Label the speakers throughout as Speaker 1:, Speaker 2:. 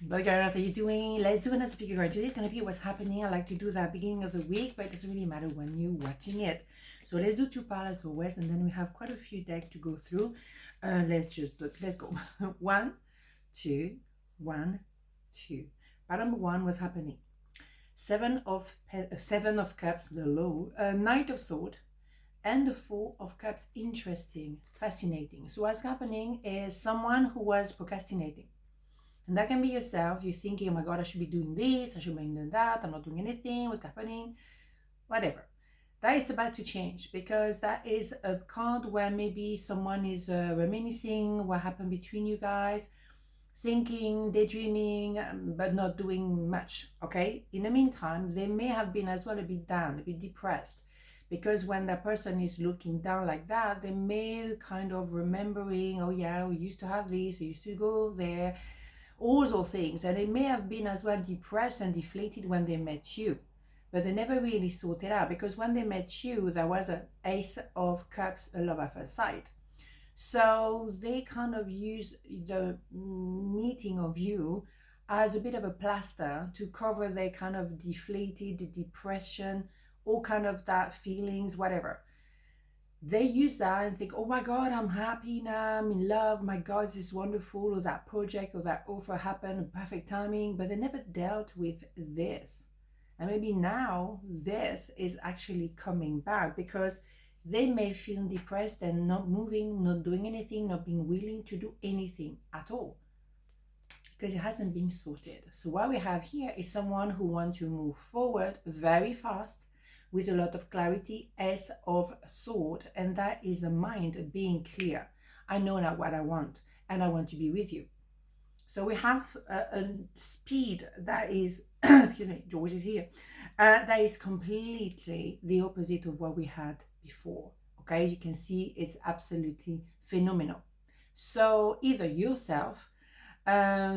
Speaker 1: But girls, how you doing? Let's do another pick a card. Today's gonna be what's happening. I like to do that beginning of the week, but it doesn't really matter when you're watching it. So let's do two piles as always, and then we have quite a few decks to go through. Let's just look. Let's go. One, two, one, two. Pile number one, what's happening? Seven of Cups, the low, Knight of Swords, and the Four of Cups. Interesting, fascinating. So what's happening is someone who was procrastinating. And that can be yourself. You're thinking, oh my God, I should be doing this, I should be doing that, I'm not doing anything, what's happening? Whatever. That is about to change, because that is a card where maybe someone is reminiscing what happened between you guys, thinking, daydreaming, but not doing much, okay? In the meantime, they may have been as well a bit down, a bit depressed, because when that person is looking down like that, they may kind of remembering, oh yeah, we used to have this, we used to go there, all those things. And they may have been as well depressed and deflated when they met you, but they never really sorted out, because when they met you, there was an Ace of Cups, a love at first sight. So they kind of use the meeting of you as a bit of a plaster to cover their kind of deflated depression, all kind of that feelings, whatever. They use that and think, oh my God, I'm happy now, I'm in love, my God, this is wonderful, or that project or that offer happened, perfect timing, but they never dealt with this. And maybe now this is actually coming back, because they may feel depressed and not moving, not doing anything, not being willing to do anything at all, because it hasn't been sorted. So what we have here is someone who wants to move forward very fast, with a lot of clarity, Ace of Swords, and that is the mind being clear. I know now what I want, and I want to be with you. So we have a speed that is, excuse me, George is here, that is completely the opposite of what we had before. Okay, you can see it's absolutely phenomenal. So either yourself,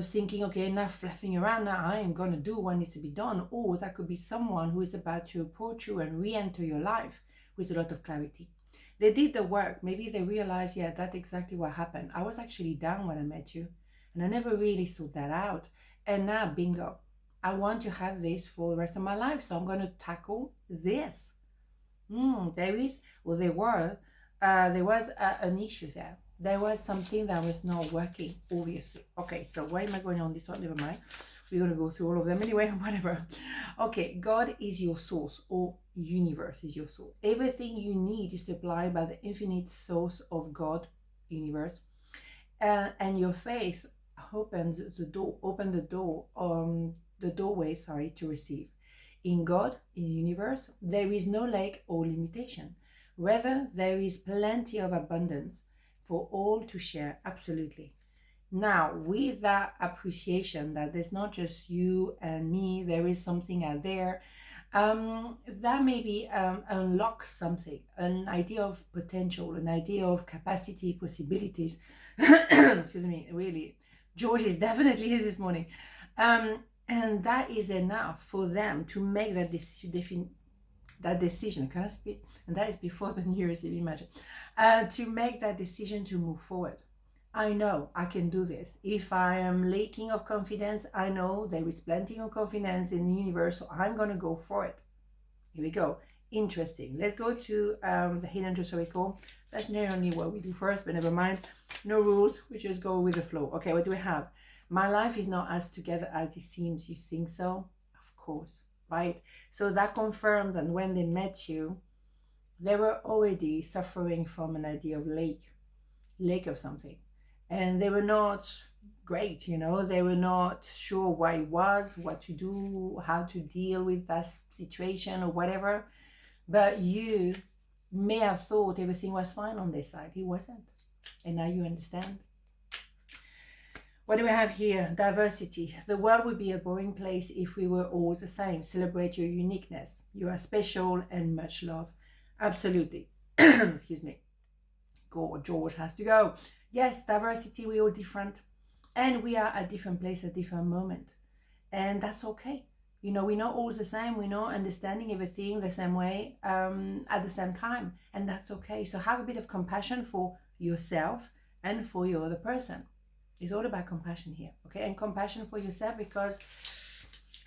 Speaker 1: thinking, okay, enough fluffing around, now I am going to do what needs to be done, or that could be someone who is about to approach you and re-enter your life with a lot of clarity. They did the work. Maybe they realized, yeah, that's exactly what happened. I was actually down when I met you, and I never really sorted that out. And now, bingo, I want to have this for the rest of my life, so I'm going to tackle this. There was an issue there. There was something that was not working, obviously. Okay, so why am I going on this one? Never mind. We're going to go through all of them anyway, whatever. Okay, God is your source, or universe is your source. Everything you need is supplied by the infinite source of God, universe. And your faith opens the doorway, to receive. In God, in the universe, there is no lack or limitation. Rather, there is plenty of abundance for all to share, absolutely. Now, with that appreciation that there's not just you and me, there is something out there, that maybe unlocks something, an idea of potential, an idea of capacity, possibilities. Excuse me, really. George is definitely here this morning. And that is enough for them to make that decision. Can I speak? And that is before the New Year's Eve, imagine. To make that decision to move forward. I know I can do this. If I am lacking of confidence, I know there is plenty of confidence in the universe, so I'm going to go for it. Here we go. Interesting. Let's go to the hidden truth circle. That's generally what we do first, but never mind. No rules. We just go with the flow. Okay, what do we have? My life is not as together as it seems. You think so? Of course, right? So that confirmed that when they met you, they were already suffering from an idea of lack of something. And they were not great, they were not sure what it was, what to do, how to deal with that situation or whatever. But you may have thought everything was fine on their side. It wasn't. And now you understand. What do we have here? Diversity. The world would be a boring place if we were all the same. Celebrate your uniqueness. You are special and much love. Absolutely. Excuse me. George has to go. Yes, diversity, we're all different. And we are at different place at different moment. And that's okay. We're not all the same. We're not understanding everything the same way at the same time. And that's okay. So have a bit of compassion for yourself and for your other person. It's all about compassion here, okay? And compassion for yourself, because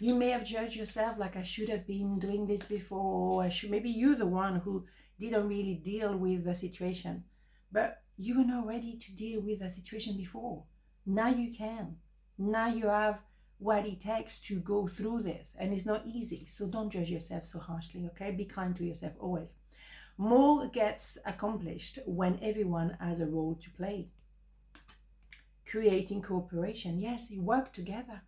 Speaker 1: you may have judged yourself like, I should have been doing this before. Maybe you're the one who didn't really deal with the situation, but you were not ready to deal with the situation before. Now you can. Now you have what it takes to go through this, and it's not easy. So don't judge yourself so harshly, okay? Be kind to yourself always. More gets accomplished when everyone has a role to play. Creating cooperation. Yes, you work together.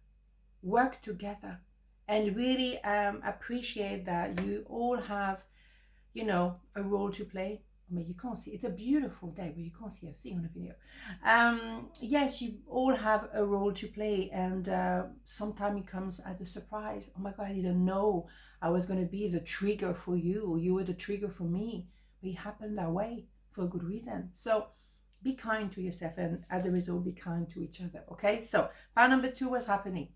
Speaker 1: Work together. And really appreciate that you all have, a role to play. I mean, you can't see. It's a beautiful day, but you can't see a thing on the video. Yes, you all have a role to play, and sometimes it comes as a surprise. Oh my God, I didn't know I was going to be the trigger for you, or you were the trigger for me. But it happened that way for a good reason. So be kind to yourself, and as a result, be kind to each other. Okay, so part number 2 was happening.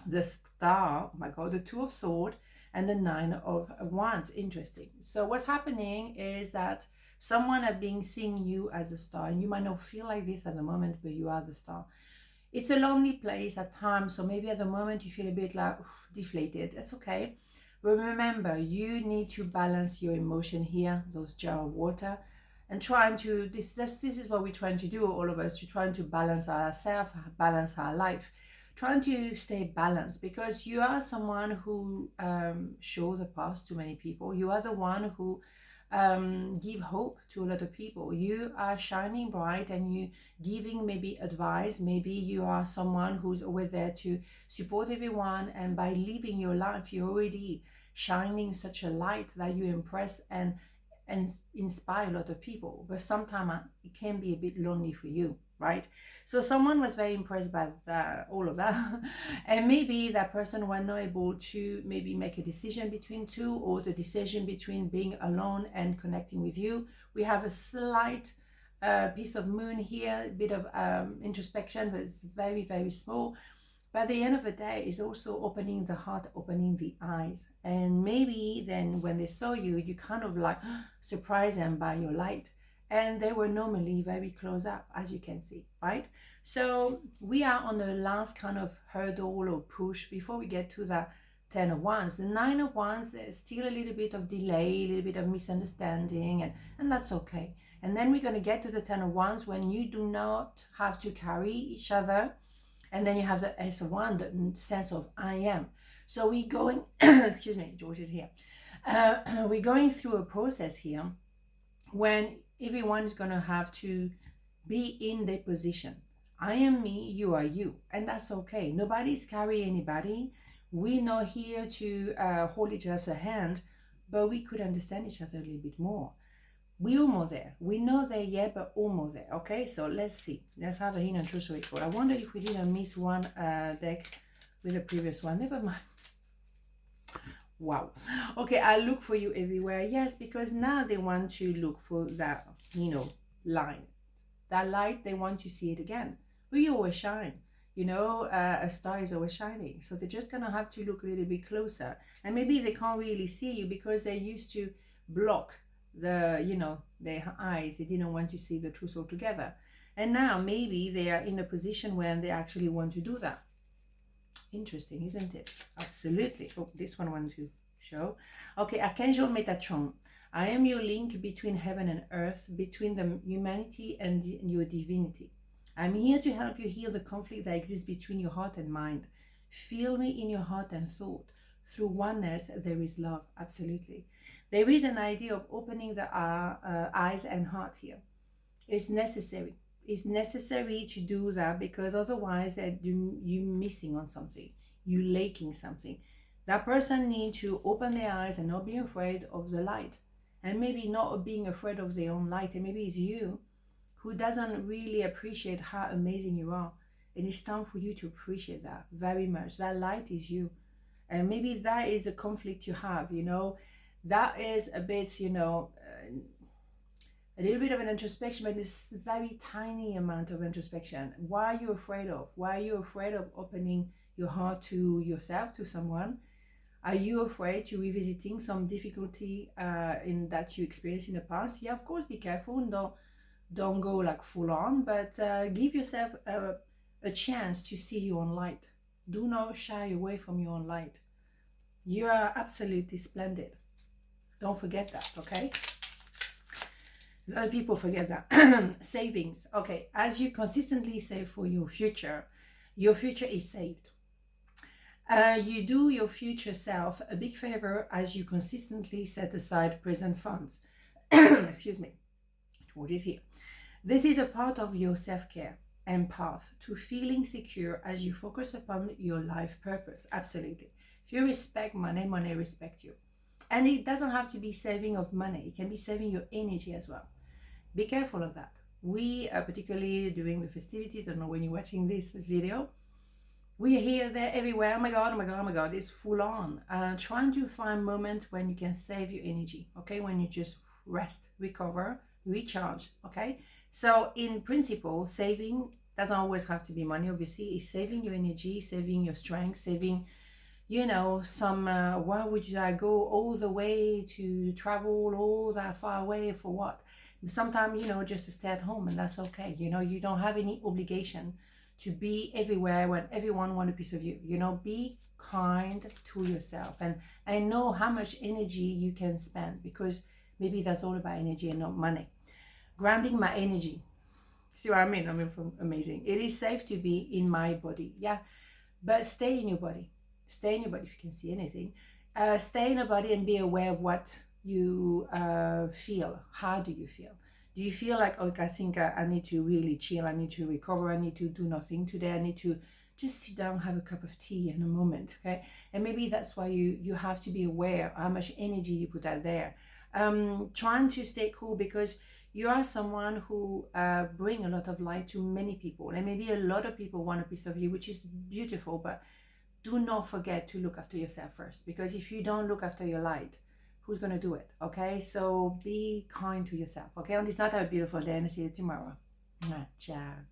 Speaker 1: The Star, oh my God, the 2 of Swords and the 9 of Wands. Interesting. So what's happening is that someone has been seeing you as a star, and you might not feel like this at the moment, but you are the star. It's a lonely place at times, so maybe at the moment you feel a bit like deflated. That's okay. But remember, you need to balance your emotion here, those jar of water, and trying to, this is what we're trying to do, all of us, to trying to balance ourselves, balance our life. Trying to stay balanced, because you are someone who show the path to many people. You are the one who give hope to a lot of people. You are shining bright, and you giving maybe advice. Maybe you are someone who's always there to support everyone, and by living your life, you're already shining such a light that you impress and inspire a lot of people. But sometimes it can be a bit lonely for you, right? So someone was very impressed by all of that and maybe that person was not able to maybe make a decision between two, or the decision between being alone and connecting with you. We have a slight piece of moon here, a bit of introspection, but it's very, very small. But at the end of the day, it's also opening the heart, opening the eyes. And maybe then when they saw you, you kind of like surprise them by your light. And they were normally very close up, as you can see, right? So we are on the last kind of hurdle or push before we get to the 10 of Wands. The 9 of Wands, there's still a little bit of delay, a little bit of misunderstanding, and that's okay. And then we're going to get to the 10 of Wands when you do not have to carry each other. And then you have the Ace of Wands, the sense of I am. So we're going, excuse me, George is here. We're going through a process here when everyone is going to have to be in their position. I am me, you are you. And that's okay. Nobody's carrying anybody. We're not here to hold each other's hand, but we could understand each other a little bit more. We're almost there. We're not there yet, but almost there. Okay, so let's see. Let's have a hidden truth report. I wonder if we didn't miss one deck with the previous one. Never mind. Wow. Okay, I look for you everywhere. Yes, because now they want to look for that, line. That light, they want to see it again. But you always shine. A star is always shining. So they're just going to have to look a little bit closer. And maybe they can't really see you because they used to block their eyes. They didn't want to see the truth altogether, and now maybe they are in a position where they actually want to do that. Interesting, isn't it? Absolutely. Oh, this one I want to show. Okay, Archangel Metatron. I am your link between heaven and earth, between the humanity and your divinity. I'm here to help you heal the conflict that exists between your heart and mind. Feel me in your heart and thought. Through oneness, there is love. Absolutely. There is an idea of opening the eyes and heart here. It's necessary. It's necessary to do that, because otherwise you're missing on something. You're lacking something. That person needs to open their eyes and not be afraid of the light. And maybe not being afraid of their own light. And maybe it's you who doesn't really appreciate how amazing you are. And it's time for you to appreciate that very much. That light is you. And maybe that is a conflict you have, That is a bit, a little bit of an introspection, but it's a very tiny amount of introspection. Why are you afraid of? Why are you afraid of opening your heart to yourself, to someone? Are you afraid to revisiting some difficulty in that you experienced in the past? Yeah, of course, be careful. Don't go like full on, but give yourself a chance to see your own light. Do not shy away from your own light. You are absolutely splendid. Don't forget that, okay? A lot of people forget that. Savings. Okay, as you consistently save for your future is saved. You do your future self a big favor as you consistently set aside present funds. Excuse me. George is here. This is a part of your self-care and path to feeling secure as you focus upon your life purpose. Absolutely. If you respect money, money respect you. And it doesn't have to be saving of money. It can be saving your energy as well. Be careful of that. We are particularly during the festivities, I don't know when you're watching this video, we are here, there, everywhere. Oh my God, oh my God, oh my God. It's full on. Trying to find moments when you can save your energy, okay? When you just rest, recover, recharge, okay? So in principle, saving doesn't always have to be money, obviously. It's saving your energy, saving your strength, saving, you know, some, why would I go all the way to travel all that far away for what? Sometimes, you know, just to stay at home, and that's okay. You know, you don't have any obligation to be everywhere when everyone wants a piece of you. You know, be kind to yourself, and I know how much energy you can spend, because maybe that's all about energy and not money. Grounding my energy. See what I mean? I mean, amazing. It is safe to be in my body, yeah, but stay in your body. Stay in your body if you can see anything. Stay in your body and be aware of what you feel. How do you feel? Do you feel like, okay, I think I need to really chill, I need to recover, I need to do nothing today, I need to just sit down, have a cup of tea in a moment, okay? And maybe that's why you have to be aware how much energy you put out there. Trying to stay cool, because you are someone who bring a lot of light to many people, and maybe a lot of people want a piece of you, which is beautiful, but do not forget to look after yourself first, because if you don't look after your light, who's going to do it? Okay, so be kind to yourself. Okay, on this night, have a beautiful day, and I'll see you tomorrow. Ciao.